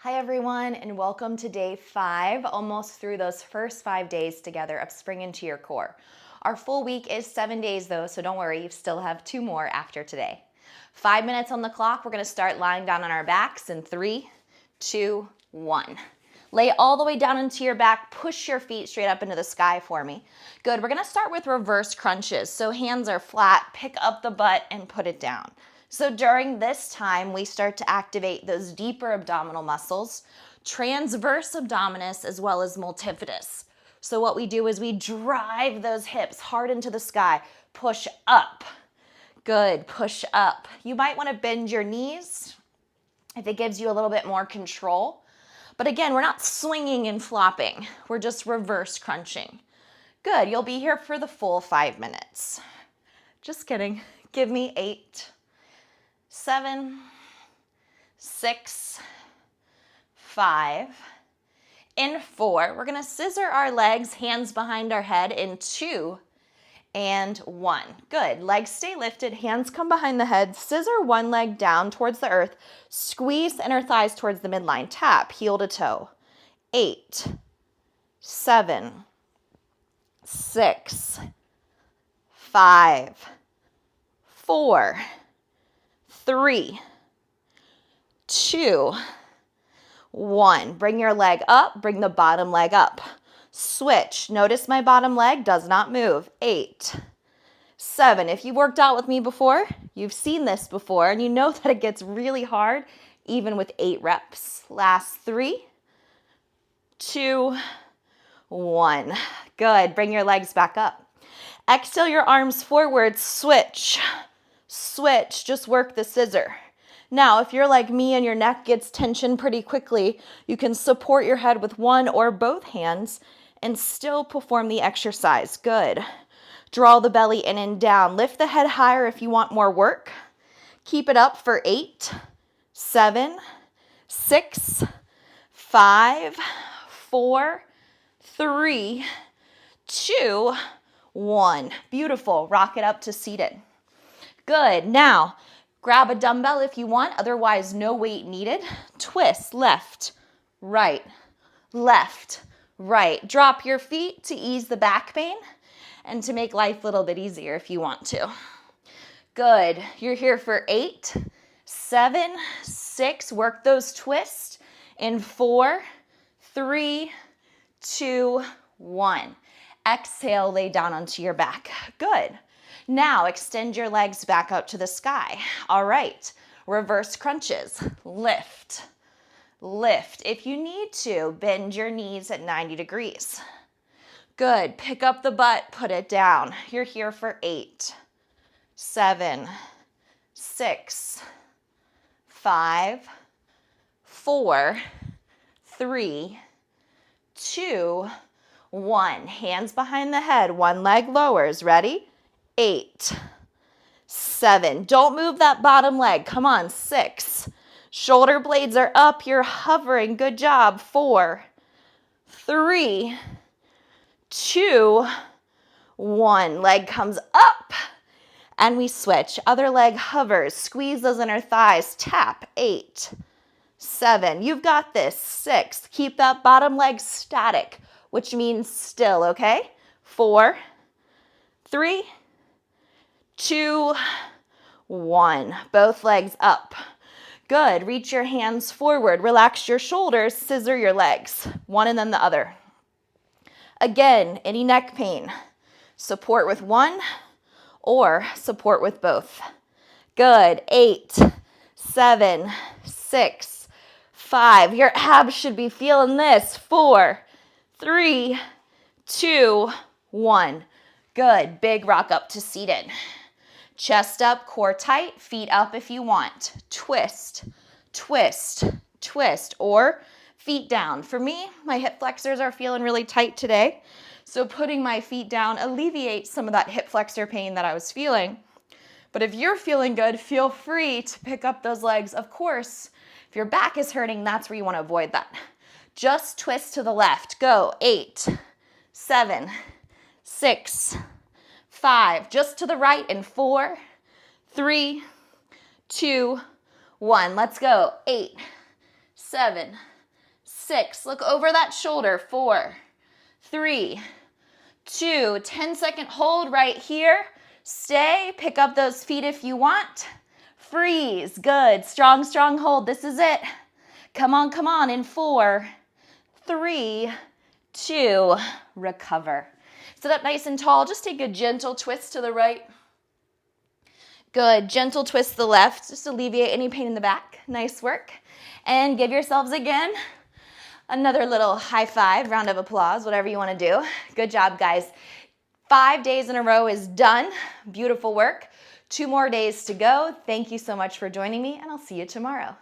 Hi everyone, and welcome to day 5, almost through those first 5 days together of Spring into Your Core. Our full week is 7 days though, so don't worry, you still have 2 more after today. 5 minutes on the clock, we're gonna start lying down on our backs in 3, 2, 1. Lay all the way down into your back, push your feet straight up into the sky for me. Good, we're gonna start with reverse crunches. So hands are flat, pick up the butt and put it down. So during this time, we start to activate those deeper abdominal muscles, transverse abdominis as well as multifidus. So what we do is we drive those hips hard into the sky, push up. Good, push up. You might want to bend your knees if it gives you a little bit more control. But again, we're not swinging and flopping. We're just reverse crunching. Good, you'll be here for the full 5 minutes. Just kidding. Give me 8, 7, 6, 5, in 4. We're gonna scissor our legs, hands behind our head in 2 and 1. Good, legs stay lifted, hands come behind the head, scissor one leg down towards the earth, squeeze the inner thighs towards the midline, tap heel to toe. 8, 7, 6, 5, 4, 3, 2, 1. Bring your leg up, bring the bottom leg up. Switch. Notice my bottom leg does not move. 8, 7. If you worked out with me before, you've seen this before, and you know that it gets really hard even with 8 reps. Last 3, 2, 1. Good. Bring your legs back up. Exhale your arms forward. Switch. Switch. Just work the scissor. Now, if you're like me and your neck gets tension pretty quickly, you can support your head with one or both hands and still perform the exercise. Good. Draw the belly in and down. Lift the head higher if you want more work. Keep it up for 8, 7, 6, 5, 4, 3, 2, 1. Beautiful. Rock it up to seated. Good. Now, grab a dumbbell if you want, otherwise no weight needed. Twist left, right, left, right. Drop your feet to ease the back pain and to make life a little bit easier if you want to. Good. You're here for 8, 7, 6. Work those twists in 4, 3, 2, 1. Exhale, lay down onto your back. Good. Now extend your legs back out to the sky. All right, reverse crunches. Lift, lift. If you need to, bend your knees at 90 degrees. Good, pick up the butt, put it down. You're here for 8, 7, 6, 5, 4, 3, 2, 1. Hands behind the head, one leg lowers. Ready? 8, 7. Don't move that bottom leg. Come on. 6. Shoulder blades are up. You're hovering. Good job. 4, 3, 2, 1. Leg comes up and we switch. Other leg hovers. Squeeze those inner thighs. Tap. 8, 7. You've got this. 6. Keep that bottom leg static, which means still, okay? 4, 3, 2, 1. Both legs up. Good. Reach your hands forward. Relax your shoulders. Scissor your legs. One and then the other. Again, any neck pain, support with one or support with both. Good. 8, 7, 6, 5. Your abs should be feeling this. 4, 3, 2, 1. Good. Big rock up to seated. Chest up, core tight, feet up if you want. Twist, twist, twist, or feet down. For me, my hip flexors are feeling really tight today, so putting my feet down alleviates some of that hip flexor pain that I was feeling. But if you're feeling good, feel free to pick up those legs. Of course, if your back is hurting, that's where you want to avoid that. Just twist to the left. Go. 8, 7, 6, 5, just to the right in 4, 3, 2, 1. Let's go. 8, 7, 6, look over that shoulder. 4, 3, 2, 10-second hold right here. Stay, pick up those feet if you want. Freeze, good, strong, strong hold. This is it. Come on, in 4, 3, 2, recover. Sit up nice and tall. Just take a gentle twist to the right. Good, gentle twist to the left. Just alleviate any pain in the back. Nice work. And give yourselves again another little high five, round of applause, whatever you want to do. Good job, guys. 5 days in a row is done. Beautiful work. 2 more days to go. Thank you so much for joining me, and I'll see you tomorrow.